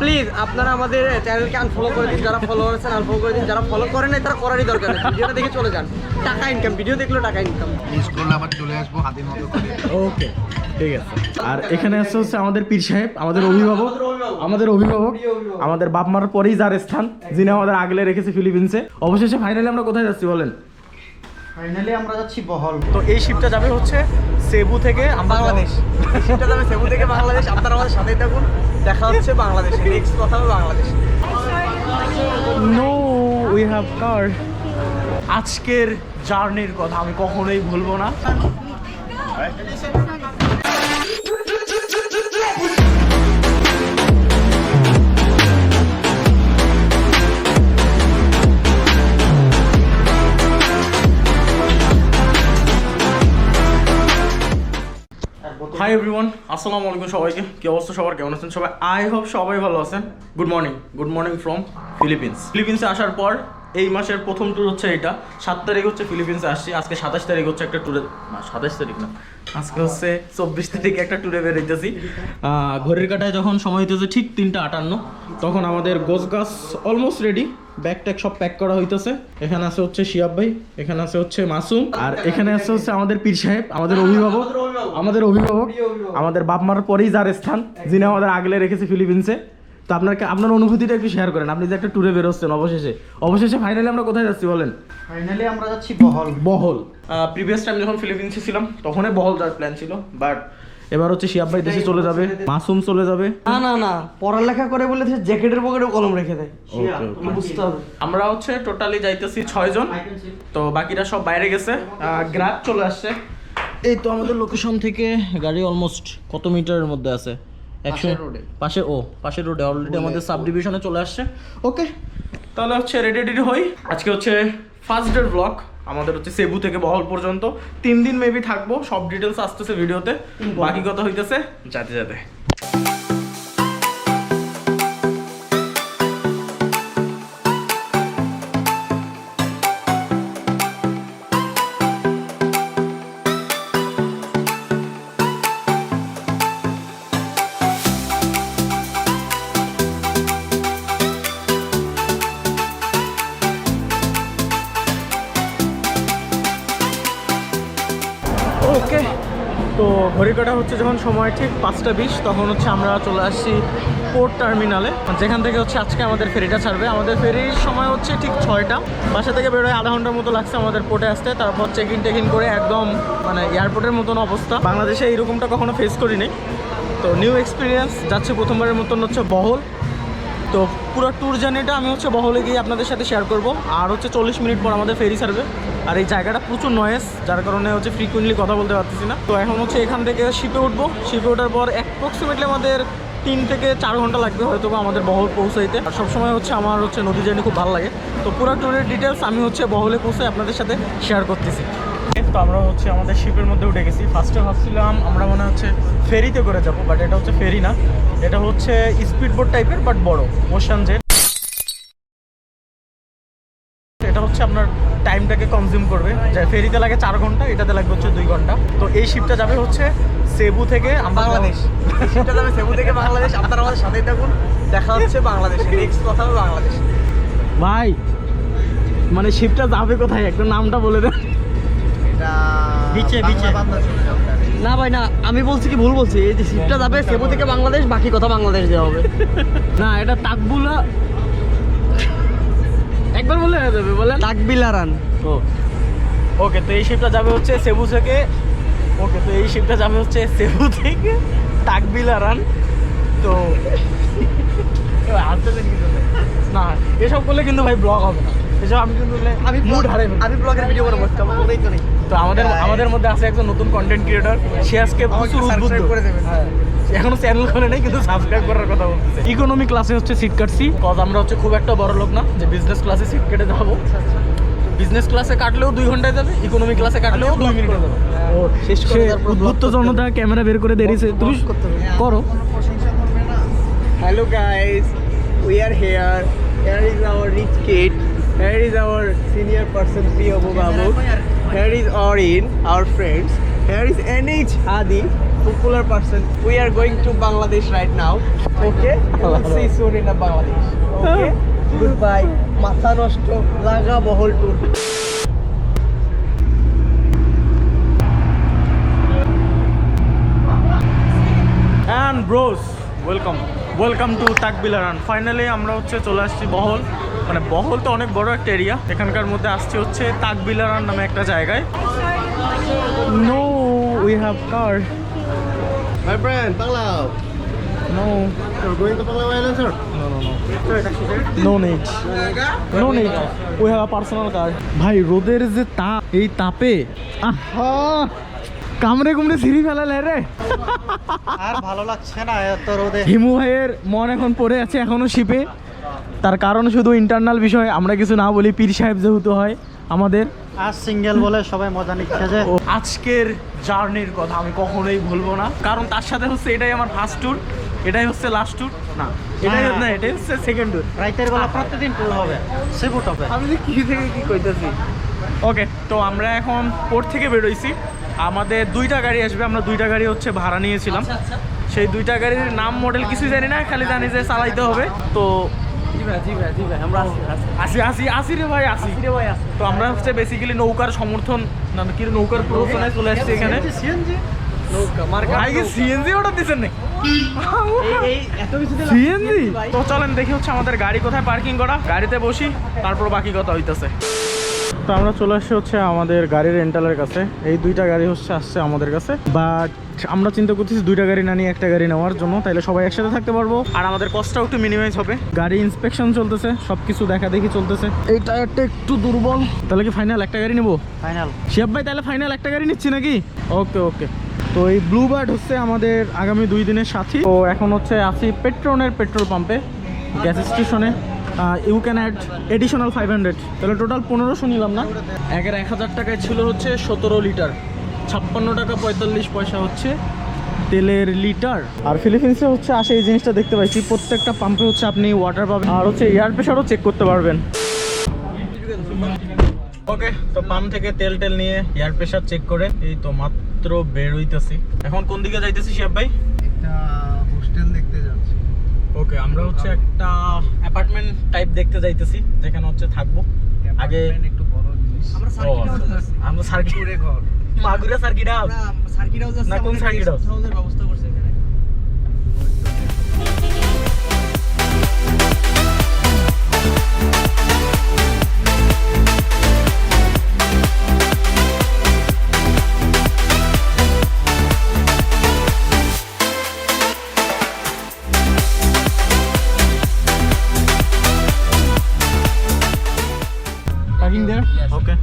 Please আপনারা আমাদের চ্যানেলকে আনফলো করে দিন, যারা ফলো করেছেন আনফলো করে দিন, যারা ফলো করেন নাই তারা করারই দরকার নেই, ভিডিওটা দেখে চলে যান। টাকা ইনকাম, ভিডিও দেখলেও টাকা ইনকাম। মিস করলে আবার চলে আসবো হাতের মতো করে। ওকে ঠিক আছে। আর এখানে আসছে হচ্ছে আমাদের পীর সাহেব, আমাদের অভিভাবক, আমাদের বাপ মার পরেই যার স্থান, যিনি আমাদের আগলে রেখেছে ফিলিপিন্সে। অবশেষে ফাইনালি আমরা কোথায় যাচ্ছি বলেন? ফাইনালি আমরা যাচ্ছি বহল। তো এই শিপটা যাবে হচ্ছে সেবু থেকে বাংলাদেশ। এই শিপটা যাবে সেবু থেকে বাংলাদেশ। আপনারা আমাদের সাথেই থাকুন, দেখা হচ্ছে বাংলাদেশে। নেক্সট কথা হবে Bangladesh. No we have car. আজকের জার্নির কথা আমি কখনোই ভুলবো না। হাই এভরিওয়ান, আসসালামু আলাইকুম সবাইকে। কি অবস্থা সবার, কেমন আছেন সবাই? আই হোপ সবাই ভালো আছেন। গুড মর্নিং ফ্রম ফিলিপিন্সে আসার পর এই মাসের প্রথম ট্যুর হচ্ছে এটা। 7 তারিখ হচ্ছে ফিলিপিন্সে আসছি। আজকে 27 তারিখ হচ্ছে একটা ট্যুরে, না 27 তারিখ না, আজকে হচ্ছে 24 তারিখে একটা ট্যুরে বেরোইতেছি। ঘড়ির কাটায় যখন সময় হইতেছে ঠিক 3:58, তখন আমাদের গোছগাছ অলমোস্ট রেডি, ব্যাগ ট্যাগ সব প্যাক করা হইতেছে। এখানে আছে হচ্ছে শিয়াব ভাই, এখানে আছে হচ্ছে মাসুম, আর এখানে আছে হচ্ছে আমাদের পীর সাহেব, আমাদের অভিভাবক, আমাদের বাপ মার পরেই যার স্থান, যিনি আমাদের আগলে রেখেছে ফিলিপিন্সে। তো আপনার অনুভূতিটা একটু শেয়ার করেন। আপনি যে একটা ট্যুরে বেরোচ্ছেন অবশেষে ফাইনালি আমরা কোথায় যাচ্ছি বলেন? ফাইনালি আমরা যাচ্ছি বহল। প্রিভিয়াস টাইম যখন ফিলিপিন্সে ছিলাম তখনই বহল যাওয়ার প্ল্যান ছিল, বাট এবার হচ্ছে শিয়াব ভাই দেশে চলে যাবে, মাসুম চলে যাবে। না পড়ালেখা করে বলে জ্যাকেটের পকেটে কলম রেখে দেয়, বুঝতে হবে। আমরা হচ্ছে টোটালি যাইতেছি 6 জন, তো বাকিরা সব বাইরে গেছে। গ্রাব চলে আসছে। এই তো আমাদের লোকেশন থেকে গাড়ি অলমোস্ট কত মিটারের মধ্যে আছে? 100 পাশের রোডে অলরেডি আমাদের সাব ডিভিশনে চলে আসছে। ওকে, তাহলে হচ্ছে রেডি হই। আজকে হচ্ছে ফার্স্ট ডে ব্লগ আমাদের হচ্ছে সেবু থেকে বহল পর্যন্ত 3 দিন মেবি থাকবো। সব ডিটেলস আসতেছে ভিডিওতে, বাকি কথা হইতেছে যাতে ওকে। তো ঘড়ি কাটা হচ্ছে যখন সময় ঠিক 5:20, তখন হচ্ছে আমরা চলে আসছি পোর্ট টার্মিনালে, যেখান থেকে হচ্ছে আজকে আমাদের ফেরিটা ছাড়বে। আমাদের ফেরির সময় হচ্ছে ঠিক 6টা। বাসা থেকে বেরোয় আধা ঘন্টার মতো লাগছে আমাদের পোর্টে আসতে। তারপর চেক ইন করে একদম মানে এয়ারপোর্টের মতন অবস্থা। বাংলাদেশে এইরকমটা কখনো ফেস করিনি, তো নিউ এক্সপিরিয়েন্স। যাচ্ছে প্রথমবারের মতন হচ্ছে বহল। তো পুরো ট্যুর জার্নিটা আমি হচ্ছে বহলে গিয়ে আপনাদের সাথে শেয়ার করব। আর হচ্ছে 40 মিনিট পর আমাদের ফেরি ছাড়বে। আর এই জায়গাটা প্রচুর নয়েজ, যার কারণে হচ্ছে ফ্রিকুয়েন্টলি কথা বলতে পারতেছি না। তো এখন হচ্ছে এখান থেকে শিপে উঠবো। শিপে ওঠার পর অ্যাপ্রক্সিমেটলি আমাদের 3 থেকে 4 ঘন্টা লাগবে হয়তো আমাদের বহল পৌঁছাইতে। আর সবসময় হচ্ছে আমার হচ্ছে নদী জার্নি খুব ভালো লাগে। তো পুরো ট্যুরের ডিটেলস আমি হচ্ছে বহলে পৌঁছে আপনাদের সাথে শেয়ার করতেছি। তো আমরা হচ্ছে আমাদের শিপের মধ্যে উঠে গেছি। ফার্স্টে ভাবছিলাম আমরা মনে হচ্ছে ফেরিতে করে যাবো, বাট এটা হচ্ছে ফেরি না, এটা হচ্ছে স্পিড বোট টাইপের বাট বড়, ওশান জেট। এটা হচ্ছে আপনার টাইমটাকে কনজিউম করবে। যা ফেরিতে লাগে 4 ঘন্টা, এটাতে লাগবে হচ্ছে 2 ঘন্টা। তো এই শিপটা যাবে হচ্ছে সেবু থেকে বাংলাদেশ। এই শিপটা যাবে সেবু থেকে বাংলাদেশ। আপনারা আমাদের সাথেই থাকুন, দেখা হচ্ছে বাংলাদেশে। নেক্সট কথা হবে বাংলাদেশ। ভাই মানে শিপটা যাবে কোথায় একটু নামটা বলে দেন। বিচে না ভাই না, আমি বলছি কি ভুল বলছি? এই যে শিপটা যাবে সেবু থেকে বাংলাদেশ, বাকি কথা বাংলাদেশ দেওয়া হবে। না এটা তাকবুলা, একবার বলে হয়ে যাবে, বলেন তাকবিলারান। ওকে, তো এই শিপটা যাবে হচ্ছে সেবু থেকে। তাকবিলারান। তো না এসব করলে কিন্তু ভাই ব্লগ হবে না। এসব আমি মুড হারাই ফেলবো। আমি ব্লগের ভিডিও বানাবো, মনেই তো নেই। তো আমাদের মধ্যে আছে একজন নতুন কন্টেন্ট ক্রিয়েটর, সে আজকে প্রচুর উদ্বুদ্ধ করে দেবেন। এখনো চ্যানেল খোলে নাই কিন্তু সাবস্ক্রাইব করার কথা বলতেছে। ইকোনমি ক্লাসে হচ্ছে সিট কাটছি, কজ আমরা হচ্ছে খুব একটা বড় লোক না যে বিজনেস ক্লাসে সিট কেটে যাবো। বিজনেস ক্লাসে কাটলেও 2 ঘন্টায় যাবে, ইকোনমি ক্লাসে কাটলেও 2 মিনিটে যাবে। ও শেষ করে উদ্বুদ্ধ জনতা ক্যামেরা বের করে দেরিছে, তুমি করো। Hello guys, we are here. Here is our rich kid. Here is our senior person, Priyabu Babu. Here is Orin, our friends. Here is NH Hadi, popular person. We are going to Bangladesh right now. Okay? We'll see you soon in Bangladesh. Okay? Goodbye. Matha noshto laga bohol tour. And bros, welcome to Tagbilaran. Finally আমরা হচ্ছে চলে আসছি বহল, মানে বহল তো অনেক বড় একটা এরিয়া, এখানকার মধ্যে আসছি হচ্ছে তাকবিলারান নামে একটা জায়গায়। No we have car. My friend, Panglao. No You're going to Panglao Island, sir? No need, no need, we have a personal car. ভাই রোদের যে তাপ, এই তাপে আহা কামড়ে কুমড়ে সিঁড়ি ফেলালে রে। আর ভালো লাগছে না এত রোদে। হিমু ভাইয়ের মন এখন পড়ে আছে এখনো শিপে, তার কারণ শুধু ইন্টারনাল বিষয়, আমরা কিছু না বলি, পীর সাহেব যেহেতু হয় আমাদের। আর সিঙ্গেল বলে সবাই মজা নিচ্ছে যে। আজকের জার্নির কথা আমি কখনোই ভুলবো না, কারণ তার সাথে হচ্ছে এটাই আমার ফার্স্ট ট্যুর, এটাই হচ্ছে লাস্ট ট্যুর না, এটাই না, এটাই হচ্ছে সেকেন্ড ট্যুর। রাইতের বেলা প্রতিদিন ট্যুর হবে, সেপুট হবে। আমি যে কি থেকে কি কইতাছি। ওকে, তো আমরা এখন পোর্ট থেকে বেরোইছি, আমাদের দুইটা গাড়ি আসবে, আমরা দুইটা গাড়ি হচ্ছে ভাড়া নিয়েছিলাম। সেই দুইটা গাড়ির নাম মডেল কিছু জানি না, খালি জানি যে চালাইতে হবে। তো জি ভাই আমরা আসি রে ভাই, আসি রে ভাই, আসি। তো আমরা হচ্ছে বেসিক্যালি নৌকার সমর্থন না কি নৌকার প্রয়োজনে চলে আসছি এখানে। নৌকা মার্কা ভাই কি সিএনজি অর্ডার দিচ্ছেন নাকি? এই এত কিছু দিলাম সিএনজি? তো চলেন দেখি হচ্ছে আমাদের গাড়ি কোথায় পার্কিং করা, গাড়িতে বসি, তারপর বাকি কথা হইতেছে। তো আমরা চলে আসছি হচ্ছে আমাদের গাড়ির রেন্টালের কাছে, এই দুইটা গাড়ি হচ্ছে আসছে আমাদের কাছে, বাট আমরা চিন্তা করতেছি দুইটা গাড়ি না নিয়ে একটা গাড়ি নেওয়ার জন্য, তাইলে সবাই একসাথে থাকতে পারবো আর আমাদের কষ্টটাও একটু মিনিমাইজ হবে। গাড়ি ইন্সপেকশন চলতেছে, সবকিছু দেখা দেখি চলতেছে। এই টায়ারটা একটু দুর্বল, তাহলে কি ফাইনাল একটা গাড়ি নেবো? ফাইনাল শিয়াব ভাই, তাহলে ফাইনাল একটা গাড়ি নিচ্ছি নাকি? ওকে ওকে। তো এই ব্লু বার্ড হচ্ছে আমাদের আগামী 2 দিনের সাথী। তো এখন হচ্ছে আসি পেট্রোনের পেট্রোল পাম্পে, গ্যাস স্টেশনে। ইউ ক্যান অ্যাড এডিশনাল 500, তাহলে টোটাল 1500 নিলাম না। 1000 টাকায় ছিল হচ্ছে 17 লিটার, 56 টাকা 45 পয়সা হচ্ছে তেলের লিটার। আর ফিলিপিন্সে হচ্ছে আসে এই জিনিসটা দেখতে পাইছি, প্রত্যেকটা পাম্পে হচ্ছে আপনি ওয়াটার পাবেন আর হচ্ছে এয়ার প্রেশারও চেক করতে পারবেন। ওকে, তো পাম্প থেকে তেল নিয়ে এয়ার প্রেশার চেক করে এই তো মাত্র বের হইতেছি। এখন কোন দিকে যাইতেছি শিয়াব ভাই? একটা হোস্টেল দেখতে যাচ্ছি। ওকে, আমরা হচ্ছে একটা অ্যাপার্টমেন্ট টাইপ দেখতে যাইতেছি, যেখানে হচ্ছে থাকবো। আগে একটু বড় জিনিস। আমরা সার্কিট হাউসে যাচ্ছি। আমরা সার্কিট ঘর। মাগুরা সার্কিট হাউস আমরা সার্কিট হাউসে যাচ্ছি। না, কোন সার্কিট হাউস? হাউসের ব্যবস্থা করছে এখানে। Parking there? Okay.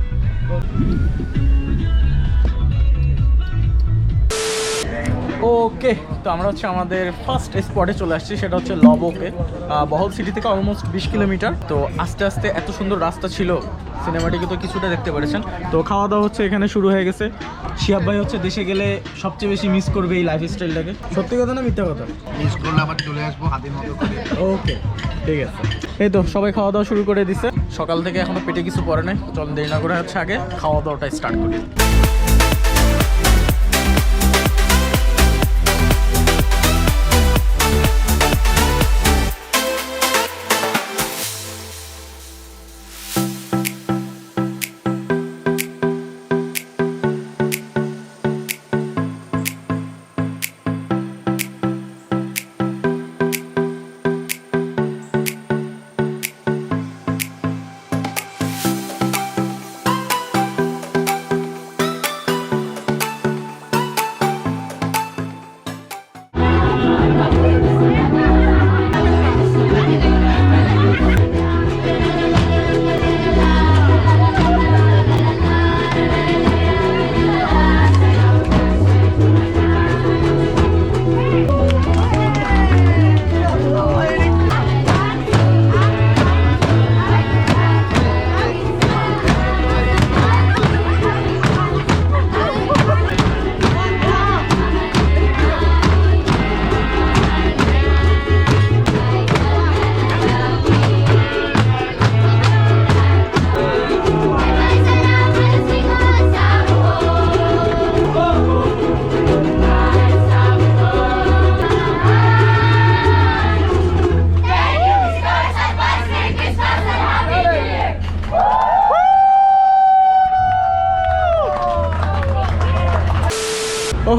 ওকে, তো আমরা হচ্ছে আমাদের ফার্স্ট স্পটে চলে আসছি, সেটা হচ্ছে লবকে। বহল সিটি থেকে অলমোস্ট 20 কিলোমিটার। তো আস্তে আস্তে এত সুন্দর রাস্তা ছিল, সিনেমাটিকে তো কিছুটা দেখতে পেরেছেন। তো খাওয়া দাওয়া হচ্ছে এখানে শুরু হয়ে গেছে। শিয়াব ভাই হচ্ছে দেশে গেলে সবচেয়ে বেশি মিস করবে এই লাইফস্টাইলটাকে। সত্যি কথা না মিথ্যা কথা? মিস করলে আবার চলে আসবো হাতের মতো করে। ওকে, ঠিক আছে। এই তো সবাই খাওয়া দাওয়া শুরু করে দিছে, সকাল থেকে এখনো পেটে কিছু পড়ে নাই। চল দেরি না করে হচ্ছে আগে খাওয়া দাওয়াটা স্টার্ট করি।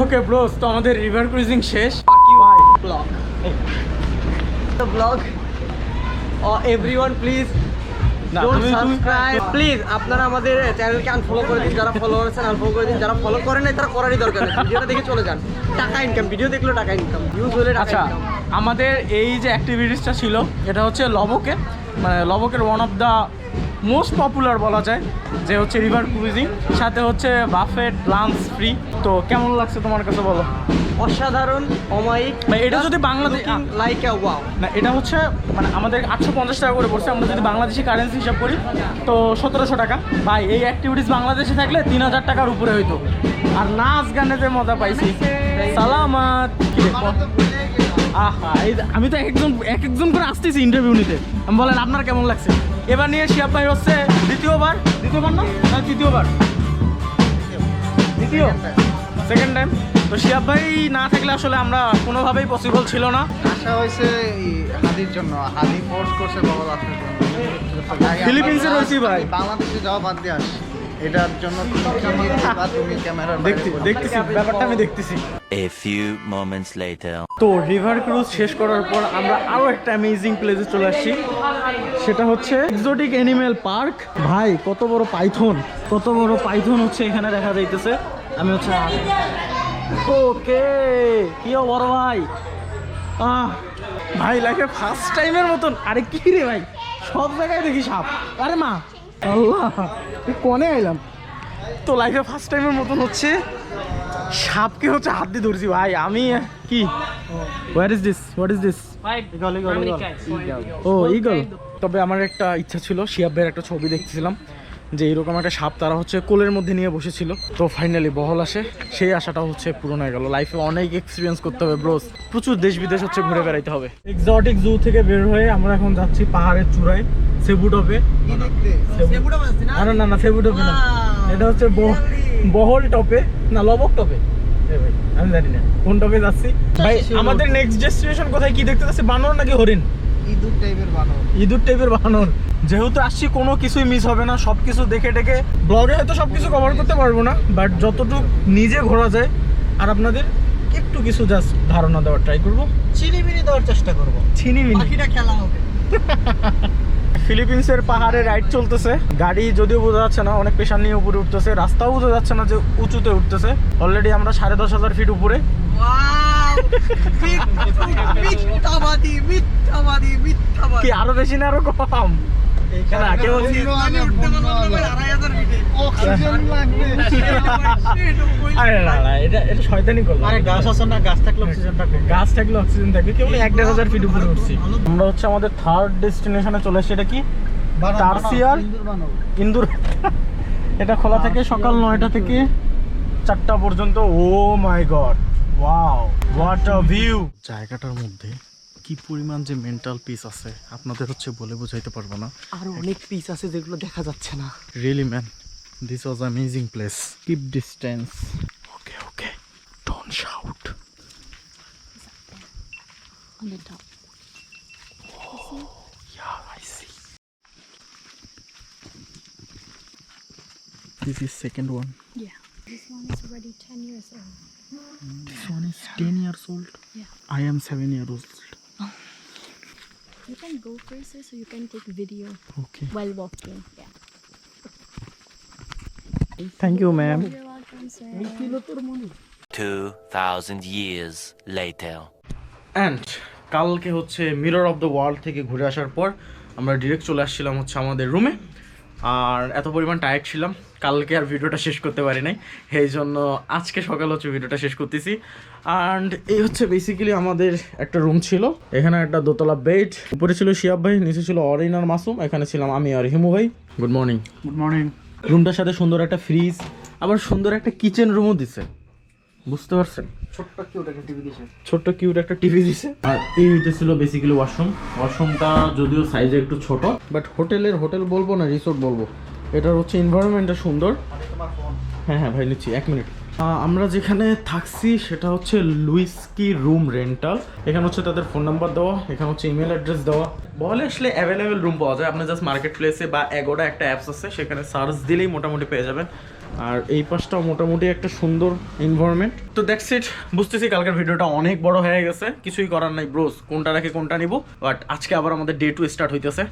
ওকে ব্রোস, তো আমাদের রিভার ক্রুজিং শেষ। Blog the vlog everyone please না, don't তুমি- subscribe প্লিজ। আপনারা আমাদের চ্যানেলকে আনফলো করে দিন, যারা ফলো করেছেন আনফলো করে দিন, যারা ফলো করেন নাই তারা করারই দরকার নেই। ভিডিওটা দেখে চলে যান, টাকা ইনকাম, ভিডিও দেখলেও টাকা ইনকাম, ভিউজ হলে টাকা আচ্ছা, ইনকাম। আমাদের এই যে অ্যাক্টিভিটিসটা ছিল এটা হচ্ছে লবকে, মানে লবকের one of the most popular বলা যায়, যে হচ্ছে রিভার ক্রুজিং, সাথে হচ্ছে বাফেট লাঞ্চ ফ্রি। তো কেমন লাগছে তোমার কাছে বলো? অসাধারণ, অমায়িক। ভাই, এটা যদি বাংলাদেশ লাইক আ ওয়াও। না, এটা হচ্ছে মানে আমাদের 850 টাকা করে পড়ছে। আমরা যদি বাংলাদেশি কারেন্সি হিসাব করি তো 1700 টাকা। ভাই, এই অ্যাক্টিভিটিস বাংলাদেশে থাকলে 3000 টাকার উপরে হইতো। আর নাচ গানে যে মজা পাইছি, সালামাত। কি রে, আহা, আমি তো এক একজন করে আসতেছি ইন্টারভিউ নিতে। আমি বলেন আপনার কেমন লাগছে? এবার নিয়ে শিয়াব ভাই হচ্ছে দ্বিতীয়বার না তৃতীয়বার, সেকেন্ড টাইম। তো শিয়াব ভাই না থাকলে আসলে আমরা কোনোভাবেই পসিবল ছিল না। আশা হয়েছে এই হাদির জন্য, হাদি ফোর্স করছে বগল আসার জন্য। ভাই, ফিলিপিন্সে আমরা রয়েছি ভাই। বাংলাদেশে যাওয়া বাদ দিয়ে আসি, এটার জন্য তুমি ক্যামেরার দেখতেছি ব্যাপারটা, আমি দেখতেছি। A few moments later. তো রিভার ক্রুজ শেষ করার পর আমরা আরো একটা অ্যামেজিং প্লেসে চলে আসছি, সেটা হচ্ছে এক্সোটিক অ্যানিমেল পার্ক। ভাই, কত বড় পাইথন হচ্ছে এখানে দেখা যাইতেছে। আমি হচ্ছে ওকে, কি বড় ভাই, ভাই লাইফে ফার্স্ট টাইমের মতন। আরে কি রে ভাই, সব জায়গায় দেখি সাপ। আরে মা আল্লাহ, কনে আইলাম। তো লাইফে ফার্স্ট টাইমের মতন হচ্ছে সাপকে হচ্ছে হাত দিয়ে ধরছি ভাই। আমি কি, হোয়াট ইজ দিস? ও ঈগল। তবে আমার একটা ইচ্ছা ছিল, শিয়াব ভাইয়ের একটা ছবি দেখছিলাম যে এরকম একটা সাপ তারা হচ্ছে কোলের মধ্যে নিয়ে বসেছিল। তো ফাইনালি বহল আসে, সেই আশাটা হচ্ছে পূরণ হয়ে গেল। লাইফে অনেক এক্সপিরিয়েন্স করতে হবে ব্রোস, প্রচুর দেশ বিদেশ হচ্ছে ঘুরে বেড়াইতে হবে। এক্সোটিক জু থেকে বের হয়ে আমরা এখন যাচ্ছি পাহাড়ের চূড়ায়, সেবু টপে। না সেবু টপে না, এটা হচ্ছে বহল টপে, না লবক টপে। আমি জানি না কোন টপে যাচ্ছি ভাই। আমাদের নেক্সট ডেস্টিনেশন কোথায়, কি দেখতে যাচ্ছে? বানর নাকি হরিণ? ইঁদুর টাইপের বানর। যেহেতু আসছি কোনো কিছুই মিস হবে না, সবকিছু দেখে টেকে ব্লগে হয়তো সবকিছু কভার করতে পারবো না, বাট যতটুকু নিজে ঘোরা যায় আর আপনাদের একটু কিছু জাস্ট ধারণা দেওয়ার ট্রাই করবো, চিনিমিনি দেওয়ার চেষ্টা করবো, বাকিটা খেলা হবে। ফিলিপিন্সের পাহাড়ে রাইড চলতেছে, গাড়ি যদিও বোঝা যাচ্ছে না, অনেক প্রেশার নিয়ে উপরে উঠতেছে, রাস্তাও বোঝা যাচ্ছে না যে উঁচুতে উঠতেছে। অলরেডি আমরা 10,500 ফিট উপরে। কি আরো বেশি না আরো কম? এটা শয়তানি করলো। গাছ আছে না, গাছ থাকলে অক্সিজেন থাকবে। গাছ থাকলে অক্সিজেন থাকবে। কেবল 1,500 ফিট উপরে উঠছি আমরা। হচ্ছে আমাদের থার্ড ডেস্টিনেশনে চলে এসেছি। এটা কি? টার্সিয়ার ইন্দুর। এটা খোলা থাকে সকাল 9টা থেকে 4টা পর্যন্ত। Oh my god, wow, what a view! জায়গাটার মধ্যে কি পরিমাণ যে মেন্টাল পিস আছে আপনাদের হচ্ছে বলে বোঝাইতে পারবো না। আর অনেক পিস আছে যেগুলো দেখা যাচ্ছে না। Really man, this was amazing place. Keep distance. Okay, don't shout. On the top. Yeah, I see. This is second one. Yeah. This one is already 10 years old. This one is 10 years old. Yeah. I am 7 years old. You can go first so you can take video Okay. while walking. Yeah. Thank you, ma'am. You're welcome, sir. 2,000 years later. And কালকে হচ্ছে mirror of the world থেকে ঘুরে আসার পর আমরা direct চলে আসছিলাম হচ্ছে আমাদের রুমে। আর এত পরিমাণ টায়ার্ড ছিলাম, কালকে আর ভিডিওটা শেষ করতে পারি নাই, এই জন্য আজকে সকাল হচ্ছে ভিডিওটা শেষ করতেছি। অ্যান্ড এই হচ্ছে বেসিক্যালি আমাদের একটা রুম ছিল। এখানে একটা দোতলা বেড, উপরে ছিল শিয়াব ভাই, নিচে ছিল অরিন আর মাসুম, এখানে ছিলাম আমি আর হিমু ভাই। Good morning. Good morning. রুমটার সাথে সুন্দর একটা ফ্রিজ, আবার সুন্দর একটা কিচেন রুমও দিছে, বুঝতে পারছেন? ছোট্ট কিউট একটা টিভি দিছে। আর এই ছিল বেসিক্যালি ওয়াশরুমটা যদিও সাইজে একটু ছোট, বাট হোটেল বলবো না, রিসোর্ট বলবো। এটার হচ্ছে এনভায়রনমেন্টটা সুন্দর। হ্যাঁ ভাই নিচ্ছি, 1 মিনিট। আমরা যেখানে থাকছি সেটা হচ্ছে লুইস্কি রুম রেন্টাল। এখানে হচ্ছে তাদের ফোন নাম্বার দেওয়া, এখানে হচ্ছে ইমেল অ্যাড্রেস দেওয়া। বলে আসলে অ্যাভেলেবেল রুম পাওয়া যায়। আপনি জাস্ট মার্কেট প্লেসে বা এগোডা একটা অ্যাপস আছে, সেখানে সার্চ দিলেই মোটামুটি পেয়ে যাবেন। আর এই পাশটাও মোটামুটি একটা সুন্দর এনভায়রনমেন্ট। তো দ্যাটস ইট, বুঝতেছি কালকের ভিডিওটা অনেক বড় হয়ে গেছে, কিছুই করার নাই ব্রোস, কোনটা রেখে কোনটা নিব। বাট আজকে আবার আমাদের ডে 2 স্টার্ট হইতেছে,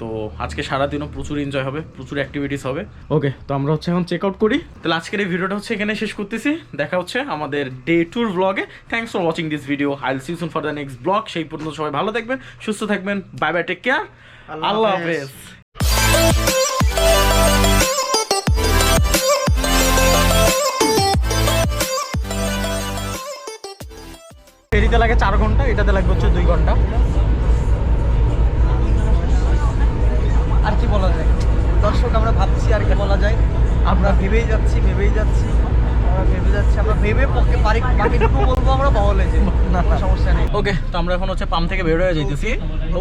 তো আজকে সারাদিনও প্রচুর এনজয় হবে, প্রচুর অ্যাক্টিভিটিস হবে। ওকে, তো আমরা হচ্ছে এখন চেক আউট করি। তাহলে আজকের এই ভিডিওটা হচ্ছে এখানে শেষ করতেছি, দেখা হচ্ছে আমাদের ডে 2 ব্লগে। Thanks for watching this video, I will see you soon for the next blog. সেই পর্যন্ত সবাই ভালো থাকবেন, সুস্থ থাকবেন, বাই বাই, টেক কেয়ার, আল্লাহ হাফেজ। ফেরিতে লাগে 4 ঘন্টা, এটাতে লাগবে হচ্ছে 2 ঘন্টা। আর কি বলা যায় দর্শক, আমরা ভাবছি আর কি বলা যায়, আমরা ভেবেই যাচ্ছি আমরা ভেবে বাকিটুকু বলবো আমরা বহলে যে না সমস্যা নেই। ওকে, তো আমরা এখন হচ্ছে পাম্প থেকে বের হয়ে যাইতেছি।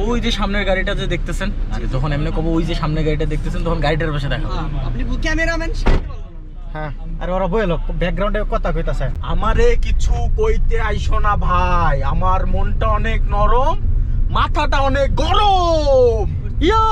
ওই যে সামনের গাড়িটা যে দেখতেছেন, আরে যখন এমনি কব ওই যে সামনের গাড়িটা দেখতেছেন, তখন গাড়িটার পাশে দেখা আপনি ক্যামেরাম্যান, হ্যাঁ, আর ওরা বইলো ব্যাকগ্রাউন্ডে কথা কইতাছে। আমারে কিছু কইতে আইসো না ভাই, আমার মনটা অনেক নরম, মাথাটা অনেক গরম। ইয়ো